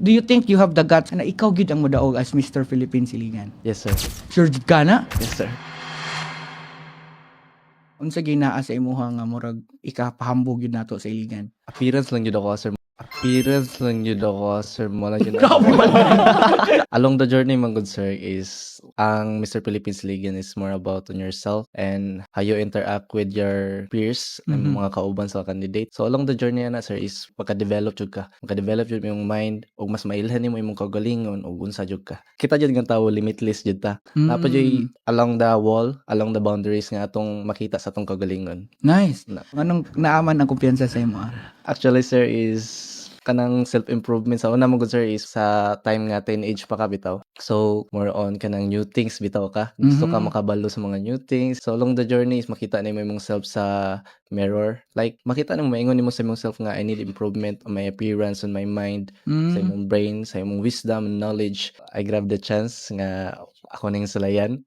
Do you think you have the guts na ikaw gid ang modaog as Mr. Philippine Silingan? Yes, sir. Sure jud ka na? Yes, sir. Unsa ginaa sa imuha nga murag ikapahambog yun nato sa Iligan? Appearance lang yun ako, sir. Appearance lang yun ako, sir. Wala yun Grabe man. Along the journey, man good sir, is ang Mr. Philippines Legion is more about on yourself and how you interact with your peers and Mhm. mga kauban sa candidate. So along the journey na sir is pagka-develop jud ka. Pagka-develop jud yung mind ug mas mailhan nimo imong kagalingon ug unsa jud ka. Kita jud nga tawo limitless jud ta. Napa jud along the wall, along the boundaries nga atong makita sa atong kagalingon. Nice. Na- Anong naaman ang kumpiyansa sa imo? Actually sir is kanang self-improvement sa una mo good sir is sa time nga teenage pa ka bitaw. So more on kanang new things bitaw ka. Gusto ka Mhm. makabalo sa mga new things. So along the journey is makita nimo imong self sa mirror. Like makita nimo maingon nimo sa imong self nga I need improvement on my appearance, on my mind, sa Mm. imong brain, sa imong wisdom, knowledge. I grab the chance nga ako ning sulayan.